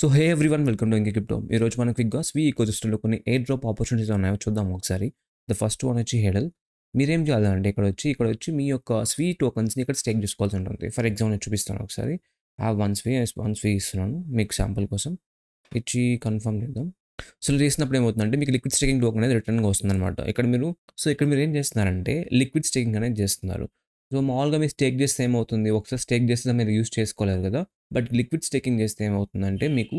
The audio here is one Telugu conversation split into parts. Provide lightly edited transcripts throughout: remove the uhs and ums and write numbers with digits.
So hey everyone welcome to ఇంకి క్రిప్టో. ఈరోజు మనం క్విక్గా స్వీ ఈకోసిస్టంలో కొన్ని ఎయిర్ డ్రాప్ ఆపర్చునిటీస్ ఉన్నాయో చూద్దాం ఒకసారి. ద ఫస్ట్ వన్ వచ్చి హెడల్. మీరేం చేయాలంటే ఇక్కడ వచ్చి మీ యొక్క స్వీ టోకన్స్ని ఇక్కడ స్టేక్ చేసుకోవాల్సి ఉంటుంది. ఫర్ ఎగ్జాంపుల్ నేను చూపిస్తాను ఒకసారి. వన్ స్వీ ఇస్తున్నాను మీకు శాంపుల్ కోసం. ఇచ్చి కన్ఫర్మ్ చేద్దాం. సో ఇలా చేసినప్పుడు ఏమవుతుందంటే మీకు లిక్విడ్ స్టేకింగ్ టోకెన్ అనేది రిటర్న్గా వస్తుందన్నమాట. ఇక్కడ మీరు ఏం చేస్తున్నారంటే లిక్విడ్ స్టేకింగ్ అనేది చేస్తున్నారు. సో మామూలుగా మీరు స్టేక్ చేస్తే ఏమవుతుంది, ఒకసారి స్టేక్ చేస్తే మీరు యూస్ చేసుకోలేరు కదా. బట్ లిక్విడ్ స్టేకింగ్ చేస్తే ఏమవుతుందంటే మీకు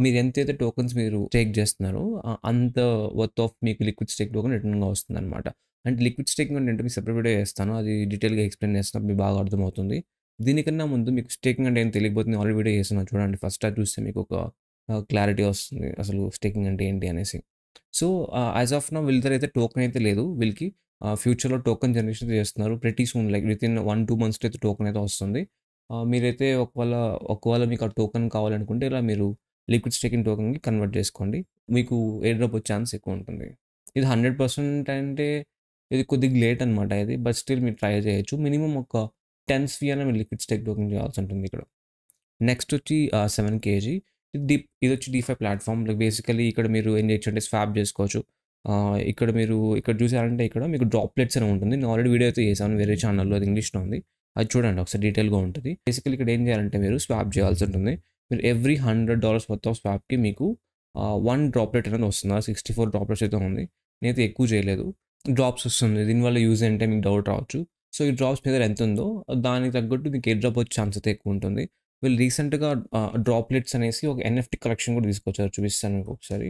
మీరు ఎంతైతే టోకన్స్ మీరు స్టేక్ చేస్తున్నారో అంత వర్త్ ఆఫ్ మీకు లిక్విడ్ స్టేక్ టోకెన్ రిటర్న్గా వస్తుంది అనమాట. అంటే లిక్విడ్ స్టేకింగ్ అంటే మీకు సెపరేట్ వీడియో చేస్తాను, అది డీటెయిల్గా ఎక్స్ప్లెయిన్ చేస్తున్నప్పుడు మీకు బాగా అర్థమవుతుంది. దీనికన్నా ముందు మీకు స్టేకింగ్ అంటే ఏం తెలియకపోతుంది, ఆల్రెడీ వీడియో చేస్తున్నాను చూడండి. ఫస్ట్ అది చూస్తే మీకు ఒక క్లారిటీ వస్తుంది అసలు స్టేకింగ్ అంటే ఏంటి అనేసి. సో యాజ్ ఆఫ్ నౌ వీళ్ళ దగ్గర అయితే టోకెన్ అయితే లేదు. వీళ్ళకి ఫ్యూచర్లో టోకెన్ జనరేషన్ చేస్తున్నారు. ప్రతి సూన్ లైక్ వితిన్ 1-2 మంత్స్లో అయితే టోకెన్ అయితే వస్తుంది. మీరైతే ఒకవేళ మీకు ఆ టోకెన్ కావాలనుకుంటే ఇలా మీరు లిక్విడ్ స్టేకింగ్ టోకెన్కి కన్వర్ట్ చేసుకోండి. మీకు ఎయిర్ డ్రాప్ వచ్చే ఛాన్స్ ఎక్కువ ఉంటుంది. ఇది 100% అంటే ఇది కొద్దిగా లేట్ అనమాట ఇది. బట్ స్టిల్ మీరు ట్రై చేయొచ్చు. మినిమం ఒక 10 స్వీ అయినా మీరు లిక్విడ్ స్టేక్ టోకెన్ చేయాల్సి ఉంటుంది ఇక్కడ. నెక్స్ట్ వచ్చి 7 కేజీ. ఇది వచ్చి DeFi ప్లాట్ఫామ్. లైక్ బేసికలీ ఇక్కడ మీరు ఏం చేయొచ్చు అంటే స్వాప్ చేసుకోవచ్చు. ఇక్కడ చూసారంటే ఇక్కడ మీకు డ్రాప్లెట్స్ అని ఉంటుంది. నేను ఆల్రెడీ వీడియో అయితే చేశాను వేరే ఛానల్లో, అది ఇంగ్లీష్లో ఉంది. అది చూడండి ఒకసారి, డీటెయిల్గా ఉంటుంది. బేసికలీ ఇక్కడ ఏం చేయాలంటే మీరు స్వాప్ చేయాల్సి ఉంటుంది. మీరు ఎవ్రీ $100 వర్త్ ఆఫ్ స్వాప్కి మీకు 1 డ్రాప్లెట్ అనేది వస్తుంది. 64 డ్రాప్లెట్స్ అయితే ఉంది. నేనైతే ఎక్కువ చేయలేదు. డ్రాప్స్ వస్తుంది. దీనివల్ల యూజ్ అంటే మీకు డౌట్ రావచ్చు. సో ఈ డ్రాప్స్ మీద ఎంత ఉందో దానికి తగ్గట్టు మీకు ఎయిర్ డ్రాప్ వచ్చే ఛాన్స్ అయితే ఎక్కువ ఉంటుంది. వీళ్ళు రీసెంట్గా డ్రాప్లెట్స్ అనేసి ఒక NFT కలెక్షన్ కూడా తీసుకొచ్చారు, చూపిస్తాను మీకు ఒకసారి.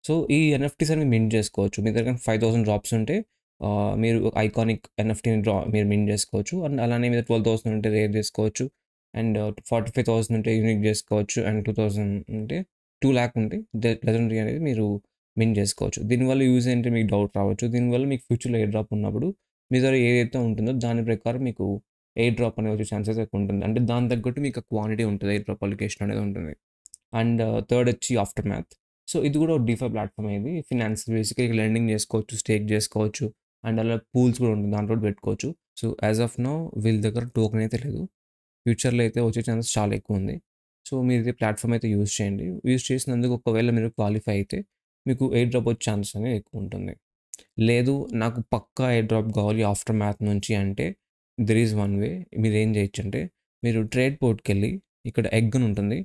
సో ఈ ఎన్ఎఫ్టీస్ అనేవి మింట్ చేసుకోవచ్చు. మీ దగ్గర 5000 డ్రాప్స్ ఉంటే మీరు ఐకానిక్ ఎన్ఎఫ్టీని మీరు మింట్ చేసుకోవచ్చు. అండ్ అలానే మీద 12,000 ఉంటే రేర్ చేసుకోవచ్చు. అండ్ 45,000 ఉంటే యూనిక్ చేసుకోవచ్చు. అండ్ 2,000 ఉంటే 2,00,000 ఉంటే లెజెండరీ అనేది మీరు మింట్ చేసుకోవచ్చు. దీనివల్ల యూజ్ ఏంటి మీకు డౌట్ రావచ్చు. దీనివల్ల మీకు ఫ్యూచర్లో ఎయిర్ డ్రాప్ ఉన్నప్పుడు మీ దగ్గర ఏదైతే ఉంటుందో దాని ప్రకారం మీకు ఎయిర్ డ్రాప్ అనేది వచ్చే ఛాన్సెస్ ఎక్కువ ఉంటుంది. అంటే దాని తగ్గట్టు మీకు క్వాంటిటీ ఉంటుంది, ఎయిర్ డ్రాప్ అలికేషన్ అనేది ఉంటుంది. అండ్ థర్డ్ వచ్చి ఆఫ్టర్ మ్యాథ్. సో ఇది కూడా ఒక DeFi ప్లాట్ఫామ్. ఇది ఫినాన్స్ బేసిక్గా లెండింగ్ చేసుకోవచ్చు, స్టేక్ చేసుకోవచ్చు. అండ్ అలా పూల్స్ కూడా ఉంటుంది, దాంట్లో పెట్టుకోవచ్చు. సో యాజ్ ఆఫ్ నౌ వీళ్ళ దగ్గర టోకెన్ అయితే లేదు. ఫ్యూచర్లో అయితే వచ్చే ఛాన్సెస్ చాలా ఎక్కువ ఉంది. సో మీరు ఇది ప్లాట్ఫామ్ అయితే యూజ్ చేయండి. యూజ్ చేసినందుకు ఒకవేళ మీరు క్వాలిఫై అయితే మీకు ఎయిర్ డ్రాప్ వచ్చే ఛాన్సెస్ అనేది ఎక్కువ ఉంటుంది. లేదు నాకు పక్కా ఎయిర్ డ్రాప్ కావాలి ఆఫ్టర్ మ్యాథ్ నుంచి అంటే దెర్ ఈజ్ వన్ వే. మీరు ఏం చేయొచ్చు అంటే మీరు ట్రేడ్ పోర్ట్కి వెళ్ళి ఇక్కడ ఎగ్ అని ఉంటుంది.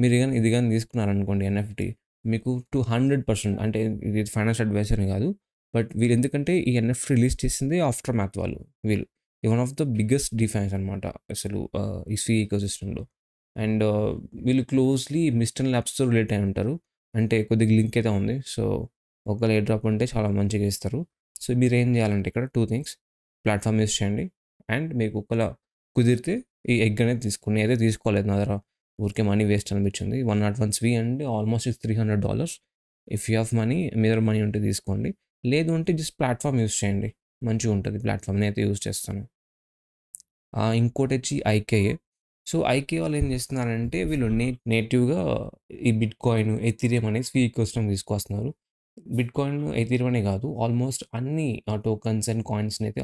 మీరు కానీ ఇది కానీ తీసుకున్నారనుకోండి NFT, మీకు 200% అంటే ఇది ఫైనాన్స్ అడ్వైజర్ కాదు. బట్ వీళ్ళు ఎందుకంటే ఈ NFT రిలీజ్ చేసింది ఆఫ్టర్ మ్యాథ్ వాళ్ళు. వీళ్ళు one of the biggest defines అనమాట అసలు ఈ స్వీ ఈకోసిస్టంలో. అండ్ వీళ్ళు క్లోజ్లీ మిస్టన్ ల్యాబ్స్తో రిలేట్ అయి ఉంటారు. అంటే కొద్దిగా లింక్ అయితే ఉంది. సో ఒకవేళ ఎయిర్ డ్రాప్ ఉంటే చాలా మంచిగా ఇస్తారు. సో మీరు ఏం చేయాలంటే ఇక్కడ 2 థింగ్స్, ప్లాట్ఫామ్ యూస్ చేయండి. అండ్ మీకు ఒకవేళ కుదిరితే ఈ ఎగ్ అనేది తీసుకోండి. అయితే తీసుకోలేదు, నా దగ్గర ఊరికే మనీ వేస్ట్ అనిపించింది. 101 స్వీ and almost $300. If you have money, మీ దగ్గర మనీ ఉంటే తీసుకోండి. లేదు అంటే జస్ట్ ప్లాట్ఫామ్ యూస్ చేయండి, మంచిగా ఉంటుంది ప్లాట్ఫామ్. నేనైతే యూస్ చేస్తాను. ఇంకోటి వచ్చి IKA. సో IKA వాళ్ళు ఏం చేస్తున్నారంటే వీళ్ళు నేటివ్గా ఈ బిట్కాయిన్, ఎథీరియం అనేది స్వీ ఈకోసిస్టమ్ తీసుకొస్తున్నారు. బిట్కాయిన్, ఎథీరియం అనే కాదు, ఆల్మోస్ట్ అన్ని టోకన్స్ అండ్ కాయిన్స్ని అయితే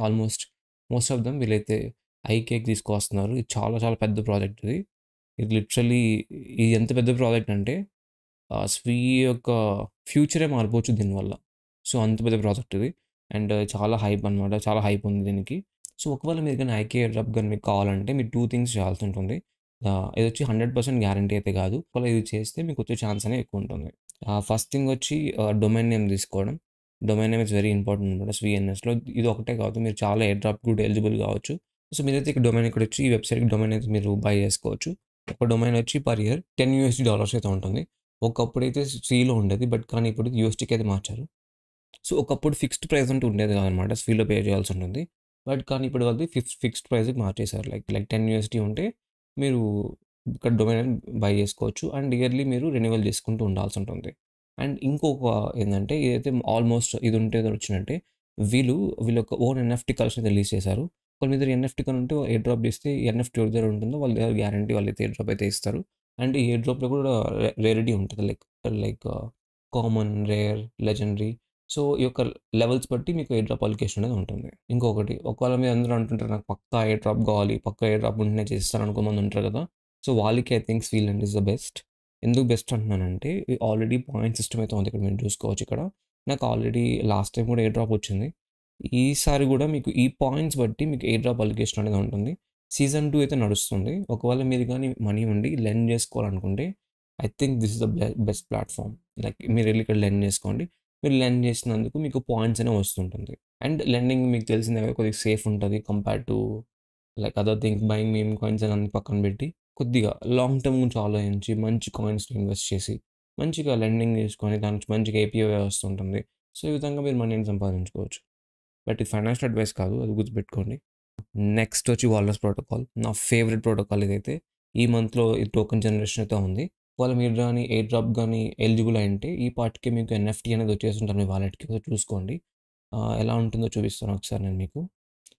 మోస్ట్ ఆఫ్ దమ్ వీళ్ళైతే IKAకి తీసుకొస్తున్నారు. ఇది చాలా చాలా పెద్ద ప్రాజెక్ట్ ఇది. ఇది లిటరలీ ఇది ఎంత పెద్ద ప్రాజెక్ట్ అంటే స్వీ యొక్క ఫ్యూచరే మారిపోవచ్చు దీనివల్ల. సో అంత పెద్ద ప్రాజెక్ట్ ఇది. అండ్ చాలా హైప్ అనమాట, చాలా హైప్ ఉంది దీనికి. సో ఒకవేళ మీరు కానీ IKA డ్రాప్ కానీ మీకు కావాలంటే మీరు 2 థింగ్స్ చేయాల్సి ఉంటుంది. ఇది వచ్చి 100% గ్యారంటీ అయితే కాదు. ఒకవేళ ఇది చేస్తే మీకు వచ్చే ఛాన్స్ అనేది ఎక్కువ ఉంటుంది. ఫస్ట్ థింగ్ వచ్చి డొమైన్ నేమ్ తీసుకోవడం. Domain name is very important అనమాట స్వీఎన్ఎస్లో. ఇది ఒకటే కాదు, మీరు చాలా ఎయిర్ డ్రాప్ కూడా ఎలిజిబుల్ కావచ్చు. సో మీరైతే ఇక్కడ డొమైన్ ఇక్కడ వచ్చి ఈ వెబ్సైట్కి డొమైన్ అయితే మీరు బై చేసుకోవచ్చు. ఒక డొమైన్ వచ్చి పర్ ఇయర్ $10 అయితే ఉంటుంది. ఒకప్పుడు అయితే స్వీలో ఉండేది, బట్ కానీ ఇప్పుడు USDకి అయితే మార్చారు. సో ఒకప్పుడు ఫిక్స్డ్ ప్రైస్ అంటూ ఉండేది కాదనమాట, స్వీలో పే చేయాల్సి ఉంటుంది. బట్ కానీ ఇప్పుడు వాళ్ళది ఫిక్స్డ్ ప్రైస్కి మార్చేశారు. లైక్ $10 ఉంటే మీరు ఇక్కడ డొమైన్ బై చేసుకోవచ్చు. అండ్ ఇయర్లీ మీరు రెన్యువల్ చేసుకుంటూ ఉండాల్సి ఉంటుంది. అండ్ ఇంకొక ఏంటంటే ఇదైతే ఆల్మోస్ట్ ఇది ఉంటే వచ్చినట్టే వీళ్ళు ఒక ఓన్ NFT కలెక్షన్ రిలీజ్ చేశారు. వాళ్ళ మీద NFT కొని ఉంటే ఎయిర్ డ్రాప్ చేస్తే ఈ NFT ఎవరి దగ్గర ఉంటుందో వాళ్ళ దగ్గర గ్యారంటీ వాళ్ళు అయితే ఎయిర్ డ్రాప్ అయితే ఇస్తారు. అండ్ ఈ ఎయిర్ డ్రాప్లో కూడా రేరిటీ ఉంటుంది, like common, rare, legendary. So ఈ యొక్క లెవెల్స్ బట్టి మీకు ఎయిర్ డ్రాప్ అలికేషన్ అనేది ఉంటుంది. ఇంకొకటి, ఒకవేళ మీరు అందరూ అంటుంటారు నాకు పక్కా ఎయిర్ డ్రాప్ కావాలి, పక్కా ఎయిర్ డ్రాప్ ఉంటేనే చేస్తాను అనుకోమంది ఉంటారు కదా. సో వాళ్ళకి ఐ థింక్ స్వీల్ అండ్ ఇస్ ద బెస్ట్. ఎందుకు బెస్ట్ అంటున్నానంటే ఆల్రెడీ పాయింట్ సిస్టమ్ అయితే ఉంది ఇక్కడ మీరు చూసుకోవచ్చు ఇక్కడ. నాకు ఆల్రెడీ లాస్ట్ టైం కూడా ఎయిర్ డ్రాప్ వచ్చింది. ఈసారి కూడా మీకు ఈ పాయింట్స్ బట్టి మీకు ఎయిర్ డ్రాప్ అలిగేషన్ అనేది ఉంటుంది. సీజన్ 2 అయితే నడుస్తుంది. ఒకవేళ మీరు కానీ మనీ ఉండి లెండ్ చేసుకోవాలనుకుంటే I think this is the best platform. Like మీరు వెళ్లి ఇక్కడ లెండ్ చేసుకోండి. మీరు లెండ్ చేసినందుకు మీకు పాయింట్స్ అనేవి వస్తుంటుంది. అండ్ లెండింగ్ మీకు తెలిసిందే కదా కొద్దిగా సేఫ్ ఉంటుంది compare to like other things buying meme coins అని అన్ని పక్కన పెట్టి కొద్దిగా లాంగ్ టర్మ్ గురించి ఆలోచించి మంచి కాయిన్స్‌లో ఇన్వెస్ట్ చేసి మంచిగా లెండింగ్ చేసుకొని దాని నుంచి మంచిగా ఏపీఐ వ్యవస్థ ఉంటుంది. సో, ఈ విధంగా మీరు మనీని సంపాదించుకోవచ్చు. బట్ ఇది ఫైనాన్షియల్ అడ్వైస్ కాదు. అది గుర్తుపెట్టుకోండి. నెక్స్ట్ వచ్చి వాల్రస్ ప్రోటోకాల్. నా ఫేవరెట్ ప్రోటోకాల్ ఇదైతే. ఈ మంత్‌లో ఈ టోకెన్ జనరేషన్ అయితే ఉంది. ఒకవేళ మీరు గానీ ఎయిర్ డ్రాప్ గానీ ఎలిజిబుల్ అయ్యుంటే ఈ పాటికే మీకు ఎన్ఎఫ్‌టీ అనేది వచ్చేసుంటది మీ వాలెట్‌కి. ఒకసారి చూసుకోండి. ఎలా ఉంటుందో చూపిస్తాను ఒకసారి నేను మీకు.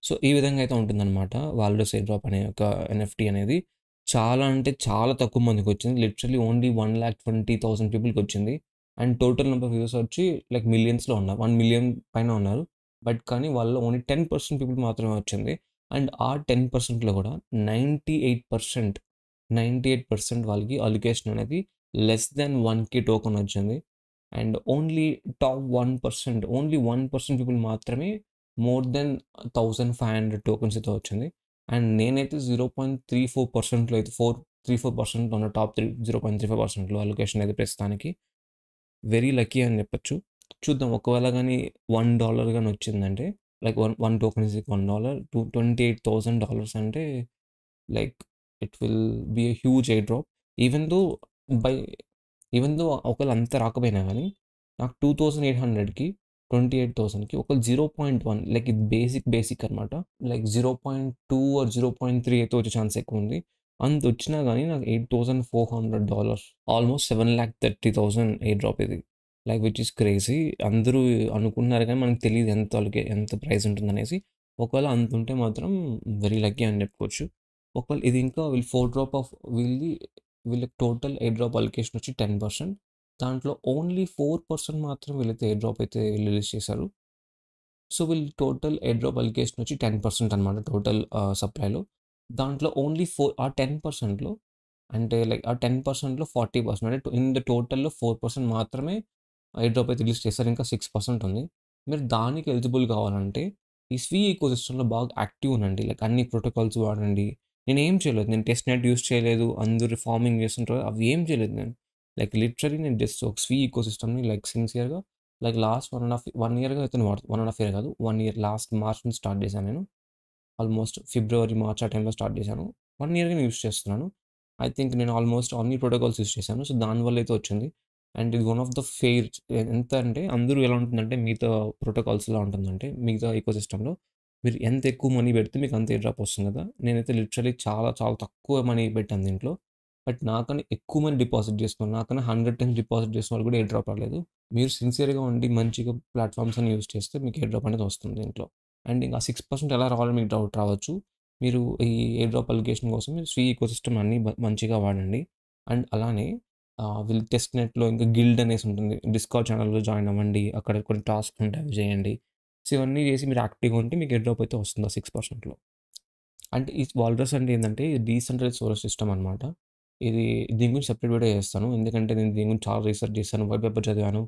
సో, ఈ విధంగా అయితే ఉంటుందన్నమాట. వాల్రస్ ఎయిర్ డ్రాప్ అనే ఒక ఎన్ఎఫ్‌టీ అనేది. చాలా అంటే చాలా తక్కువ మందికొచ్చింది. లిటరల్లీ ఓన్లీ 1,20,000 పీపుల్‌కొచ్చింది. And total number of users వచ్చి లైక్ మిలియన్స్‌లో ఉన్నారు. 1,000,000 పైన ఉన్నారు. బట్ కానీ వాళ్ళలో ఓన్లీ 10% పీపుల్ మాత్రమే వచ్చింది. అండ్ ఆ 10%లో కూడా 98% 98% వాళ్ళకి అలొకేషన్ అనేది లెస్ దాన్ 1,000 టోకెన్ వచ్చింది. And only top 1% only 1% people మాత్రమే మోర్ దెన్ 1,500 టోకెన్స్ అయితే వచ్చింది. అండ్ నేనైతే 0.34%లో అయితే 3-4%లో ఉన్న టాప్ 0.35%లో అలొకేషన్ అయితే ప్రస్తుతానికి. వెరీ లక్కీ అని చెప్పొచ్చు. చూద్దాం ఒకవేళ గానీ $1 గాని వచ్చిందంటే లైక్ వన్ టోకెన్ ఈజ్ $1 $28,000 అంటే like it will be a huge air drop. Even though by even though ఒకవేళ అంత రాకపోయినా గానీ నాకు 2,800కి 28,000కి ఒక 0.1 లైక్ ఇది బేసిక్ అనమాట. లైక్ 0.2 ఆర్ 0.3 అయితే వచ్చే ఛాన్స్ ఎక్కువుంది. అంతొచ్చినా గానీ నాకు $8,400 ఆల్మోస్ట్ 7,30,000 ఎయిర్ డ్రాప్ ఇది. Like which is crazy. అందరూ అనుకుంటున్నారు కానీ మనకు తెలీదు ఎంత ప్రైస్ ఉంటుందనేసి. ఒకవేళ అంతుంటే మాత్రం వెరీ లక్కీ అని చెప్పుకోవచ్చు. ఒకవేళ ఇది ఇంకా వీళ్ళకి టోటల్ ఎయిర్ డ్రాప్ అలొకేషన్ వచ్చి 10%. దాంట్లో ఓన్లీ 4% మాత్రం వీళ్ళైతే ఎయిర్ డ్రాప్ అయితే రిలీజ్ చేశారు. సో, వీళ్ళు టోటల్ ఎయిర్ డ్రాప్ అలొకేషన్ వచ్చి 10% అనమాట టోటల్ సప్లైలో. దాంట్లో ఓన్లీ ఆ 10%లో అంటే లైక్ ఆ 10%లో 40% అంటే ఇన్ ద టోటల్‌లో 4% మాత్రమే ఎయిర్ డ్రాప్ అయితే రిలీజ్ చేశారు. ఇంకా 6% ఉంది. మీరు దానికి ఎలిజిబుల్ కావాలంటే ఈ స్వీ ఎకోసిస్టమ్‌లో బాగా యాక్టివ్ ఉండండి. లైక్ అన్ని ప్రోటోకాల్స్ వాడండి. నేనేం చేయలేదు. నేను టెస్ట్ నెట్ యూజ్ చేయలేదు. అందరూ ఫార్మింగ్ చేస్తుంటారు. అవి ఏం చేయలేదు నేను. లైక్ లిటరల్లీ నేను జస్ట్ ఒక స్వీ ఎకోసిస్టమ్‌ని లైక్ సిన్సియర్‌గా లైక్ లాస్ట్ 1 ఇయర్‌గా అయితే నేను 1.5 ఇయర్ కాదు. 1 ఇయర్ లాస్ట్ మార్చ్ నుంచి స్టార్ట్ చేశాను నేను. ఆల్మోస్ట్ ఫిబ్రవరి, మార్చ్ ఆ టైంలో స్టార్ట్ చేశాను. 1 ఇయర్‌గా నేను యూజ్ చేస్తున్నాను. ఐ థింక్ నేను ఆల్మోస్ట్ అన్ని ప్రోటోకాల్స్ యూజ్ చేశాను. సో, దానివల్ల అయితే వచ్చింది. అండ్ ఇది వన్ ఆఫ్ ద ఫెయిర్ ఎంత అంటే అందరూ ఎలా ఉంటుందంటే మిగతా ప్రోటోకాల్స్ ఎలా ఉంటుందంటే మిగతా ఎకోసిస్టమ్‌లో మీరు ఎంత ఎక్కువ మనీ పెడితే మీకు అంత ఎయిర్ డ్రాప్ వస్తుంది కదా! నేనైతే లిటరల్లీ చాలా చాలా తక్కువ మనీ పెట్టాను దీంట్లో. బట్ నాకన్నా ఎక్కువ మనీ డిపాజిట్ చేసుకున్నాను. నాకన్నా 100 టైమ్స్ డిపాజిట్ చేసిన వాళ్ళు కూడా ఎయిర్ డ్రాప్ రాలేదు. మీరు సిన్సియర్‌గా ఉండి మంచిగా ప్లాట్‌ఫార్మ్స్ అన్ని యూజ్ చేస్తే మీకు ఎయిర్ డ్రాప్ అనేది వస్తుంది దీంట్లో. అండ్ ఇంకా 6% ఎలా రావాలో మీకు డౌట్ రావచ్చు. మీరు ఈ ఎయిర్ డ్రాప్ అలిగేషన్ కోసం మీరు స్వీ ఎకోసిస్టమ్ అన్నీ మంచిగా వాడండి. అండ్ అలానే వీళ్ళు టెస్ట్ నెట్‌లో ఇంకా గిల్డ్ అనేసి ఉంటుంది. డిస్కార్డ్ ఛానెల్‌లో జాయిన్ అవ్వండి. అక్కడ కొన్ని టాస్క్స్ ఉంటాయి అవి చేయండి. సో, ఇవన్నీ చేసి మీరు యాక్టివ్‌గా ఉంటే మీకు ఎయిర్ డ్రాప్ అయితే వస్తుంది ఆ 6%లో. అంటే ఈ వాల్రస్ అంటే ఏందంటే డీసెంట్రలైజ్డ్ సోలార్ సిస్టమ్ అనమాట. ఇది దీని గురించి సెపరేట్ వీడియో చేస్తాను. ఎందుకంటే నేను దీని గురించి చాలా రీసెర్చ్ చేశాను. వైట్ పేపర్ చదివాను.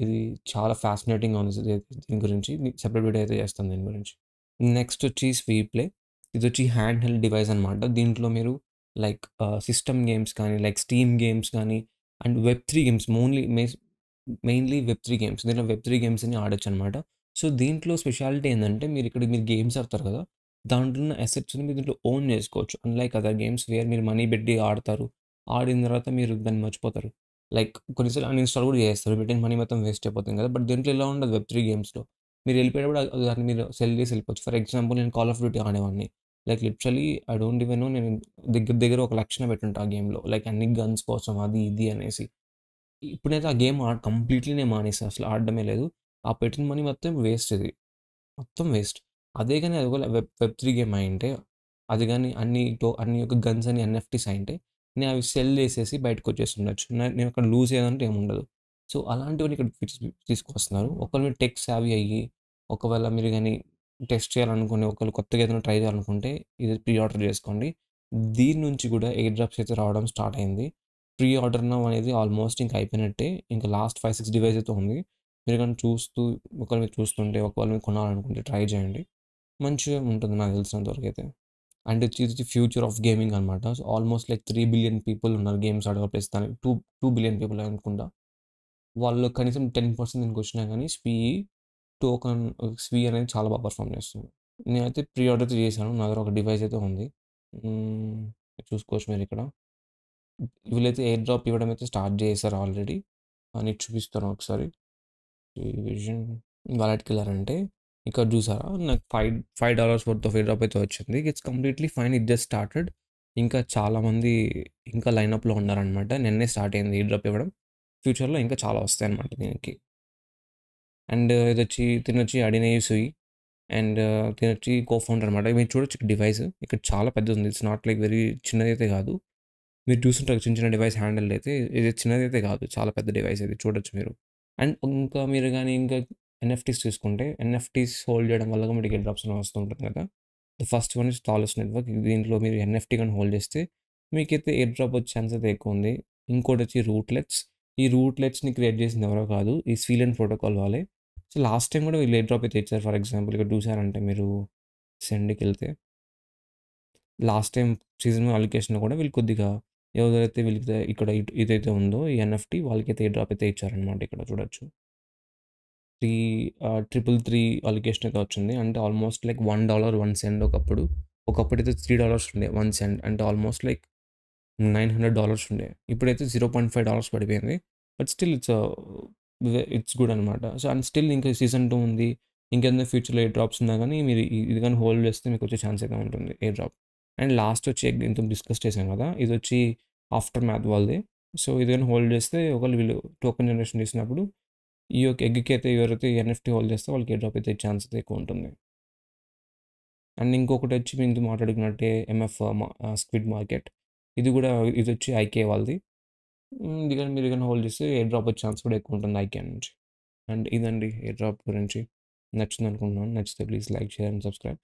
ఇది చాలా ఫ్యాసినేటింగ్‌గా ఉంది దీని గురించి. సెపరేట్ వీడియో అయితే చేస్తాను దీని గురించి. నెక్స్ట్ వచ్చి స్వీప్లే. ఇదొచ్చి హ్యాండ్ హెల్డ్ డివైస్ అనమాట. దీంట్లో మీరు లైక్ సిస్టమ్ గేమ్స్ కానీ, లైక్ స్టీమ్ గేమ్స్ కానీ అండ్ వెబ్3 గేమ్స్ మెయిన్‌లీ వెబ్3 గేమ్స్. దీంట్లో వెబ్3 గేమ్స్ అన్ని ఆడొచ్చనమాట. సో, దీంట్లో స్పెషాలిటీ ఏందంటే మీరు గేమ్స్ ఆడతారు కదా! దాంట్లో ఉన్న అసెట్స్‌ని మీరు దీంట్లో ఓన్ చేసుకోవచ్చు. అన్‌లైక్ అదర్ గేమ్స్ వేర్ మీరు మనీ పెట్టి ఆడతారు. ఆడిన తర్వాత మీరు దాన్ని మర్చిపోతారు. లైక్ కొన్నిసార్లు అన్‌ఇన్‌స్టాల్ కూడా చేసేస్తారు. పెట్టిన మనీ మొత్తం వేస్ట్ అయిపోతుంది కదా! బట్ దీంట్లో ఇలా ఉండదు వెబ్3 గేమ్స్‌లో. మీరు వెళ్ళిపోయేటప్పుడు దాన్ని మీరు సెల్ చేసి వెళ్ళిపోవచ్చు. ఫర్ ఎగ్జాంపుల్ నేను కాల్ ఆఫ్ డ్యూటీ ఆడేవాడిని. Like literally I don't even know నేను దగ్గర దగ్గర 1,00,000 పెట్టుంటా ఆ గేమ్‌లో. లైక్ అన్ని గన్స్ కోసం అది ఇది అనేసి. ఇప్పుడైతే ఆ గేమ్ కంప్లీట్‌లీ నేను మానేసా. అసలు ఆడడమే లేదు. ఆ పెట్టిన మనీ మొత్తం వేస్ట్ ఇది. మొత్తం వేస్ట్. అదే గాని అది ఒకవేళ వెబ్3 గేమ్ అయ్యుంటే, అది గాని అన్ని యొక్క గన్స్ అని ఎన్ఎఫ్‌టీస్ అయ్యుంటే, నేను అవి సెల్ చేసేసి బయటకొచ్చేసుండొచ్చు. నేను అక్కడ లూజ్ అయ్యేదంటూ ఏముండదు. సో, అలాంటివన్నీ ఇక్కడ ఫీచర్స్ తీసుకొస్తున్నారు. ఒకవేళ మీరు టెక్ సావి అయ్యి, ఒకవేళ మీరు గాని టెస్ట్ చేయాలనుకుని, ఒకవేళ కొత్తగా ఏదైనా ట్రై చేయాలనుకుంటే, ఇది ప్రీ ఆర్డర్ చేసుకోండి. దీని నుంచి కూడా ఎయిర్ డ్రాప్స్ అయితే రావడం స్టార్ట్ అయింది. ప్రీ ఆర్డర్ నౌ అనేది ఆల్మోస్ట్ ఇంకా అయిపోయినట్టే. ఇంకా లాస్ట్ 5, 6 డివైస్ అయితే ఉంది. మీరు కానీ ఒకవేళ మీరు చూస్తుంటే ఒకవేళ మీరు కొనాలనుకుంటే ట్రై చేయండి. మంచిగా ఉంటుంది నాకు తెలిసినంత వరకైతే. అండ్ ఇది ఫ్యూచర్ ఆఫ్ గేమింగ్ అనమాట. So, almost like 3 billion people ఉన్నారు గేమ్స్ ఆడే ప్రస్తుతానికి. 2 బిలియన్ పీపుల్ అనుకుంటా. వాళ్ళు కనీసం 10% దీనికొచ్చినా గానీ స్వీ అనేది చాలా బాగా పెర్ఫార్మ్ చేస్తుంది. నేనైతే ప్రీ ఆర్డర్ అయితే చేశాను. నా దగ్గర ఒక డివైస్ అయితే ఉంది. హ్మ్. చూసుకోవచ్చు మీరిక్కడ. వీళ్ళైతే ఎయిర్ డ్రాప్ ఇవ్వడం అయితే స్టార్ట్ చేశారు ఆల్రెడీ. నీకు చూపిస్తాను ఒకసారి. ఈ విజన్ వాలెట్‌కెళ్లారంటే ఇక్కడ చూసారా? నాకు $5 వర్త్ ఆఫ్ ఎయిర్ డ్రాప్ అయితే వచ్చింది. It's completely fine. It just started. ఇంకా చాలామంది ఇంకా లైనప్‌లో ఉన్నారనమాట. నిన్నే స్టార్ట్ అయింది ఎయిర్ డ్రాప్ ఇవ్వడం. ఫ్యూచర్‌లో ఇంకా చాలా వస్తాయన్నమాట దీనికి. అండ్ తినొచ్చి అడినయి సుయి. అండ్ తినొచ్చి కో-ఫౌండర్ అనమాట. మీరు చూడొచ్చు డివైస్. ఇక్కడ చాలా పెద్దదుంది. ఇట్స్ నాట్ లైక్ వెరీ చిన్నదైతే కాదు. మీరు చూస్తుంటారు చిన్న చిన్న డివైస్ హ్యాండిల్ అయితే ఇది చిన్నదైతే కాదు. చాలా పెద్ద డివైస్ ఇది చూడొచ్చు మీరు. అండ్ ఇంకా మీరు గానీ ఇంకా ఎన్ఎఫ్టీస్ చూసుకుంటే ఎన్ఎఫ్టీస్ హోల్డ్ చేయడం వల్ల మీకు ఎయిర్ డ్రాప్స్ వస్తూ ఉంటుంది కదా! ద ఫస్ట్ వన్ ఇస్ థాలస్ నెట్వర్క్. దీంట్లో మీరు ఎన్ఎఫ్టీ గాని హోల్డ్ చేస్తే మీకైతే ఎయిర్ డ్రాప్ వచ్చే ఛాన్స్ అయితే ఎక్కువ ఉంది. ఇంకోటొచ్చి రూట్‌లెట్స్. ఈ రూట్‌లెట్స్‌ని క్రియేట్ చేసింది ఎవరో కాదు. ఈ స్వీలెన్ ప్రోటోకాల్ వాళ్ళే. సో, లాస్ట్ టైమ్ కూడా వీళ్ళు ఎయిర్ డ్రాప్ అయితే ఇచ్చారు. ఫర్ ఎగ్జాంపుల్ ఇక్కడ చూసారంటే మీరు సెండ్‌కెళ్తే లాస్ట్ టైమ్ సీజన్ అలొకేషన్‌లో కూడా వీళ్ళు కొద్దిగా ఎవరైతే వీళ్ళకి ఇక్కడ ఇదైతే ఉందో ఈ ఎన్ఎఫ్టీ వాళ్ళకైతే ఎయిర్ డ్రాప్ అయితే ఇచ్చారనమాట. ఇక్కడ చూడొచ్చు. 333 అలొకేషన్ అయితే వచ్చింది. అంటే ఆల్మోస్ట్ లైక్ $1 ఒకప్పుడు. ఒకప్పుడైతే $3 ఉండే 1 సెంట్. అంటే ఆల్మోస్ట్ లైక్ $900 ఉండే. ఇప్పుడైతే $0.5 పడిపోయింది. బట్ స్టిల్ ఇట్స్ గుడ్ అనమాట. సో, అండ్ స్టిల్ ఇంకా సీజన్ 2 ఉంది. ఇంకేదైనా ఫ్యూచర్‌లో ఎయిర్ డ్రాప్స్ ఉన్నా గానీ మీరు ఇది గాని హోల్డ్ చేస్తే మీకు వచ్చే ఛాన్స్ అయితే ఉంటుంది ఎయిర్ డ్రాప్. అండ్ లాస్ట్ వచ్చి ఇంతకు డిస్కస్ చేశాం కదా! ఇదొచ్చి ఆఫ్టర్ మ్యాథ్ వాళ్ళది. సో, ఇది గాని హోల్డ్ చేస్తే ఒకవేళ వీళ్ళు టోకెన్ జనరేషన్ చేసినప్పుడు ఈ యొక్క ఎగ్‌కి అయితే ఎవరైతే ఎన్ఎఫ్టీ హోల్డ్ చేస్తే వాళ్ళకి ఎయిర్ డ్రాప్ అయితే ఛాన్స్ అయితే ఎక్కువ ఉంటుంది. అండ్ ఇంకొకటొచ్చి మేము ఇంతకు మాట్లాడుకున్నట్టే స్క్విడ్ మార్కెట్. ఇదొచ్చి ఐకే వాళ్ళది. ఇది గాని మీరు గాని హోల్డ్ చేస్తే ఎయిర్ డ్రాప్ వచ్చే ఛాన్స్ కూడా ఎక్కువ ఉంటుంది ఐకే నుంచి. అండ్ ఇదండి ఎయిర్ డ్రాప్ గురించి. నచ్చిందనుకుంటున్నాను. నచ్చితే please like, share and subscribe.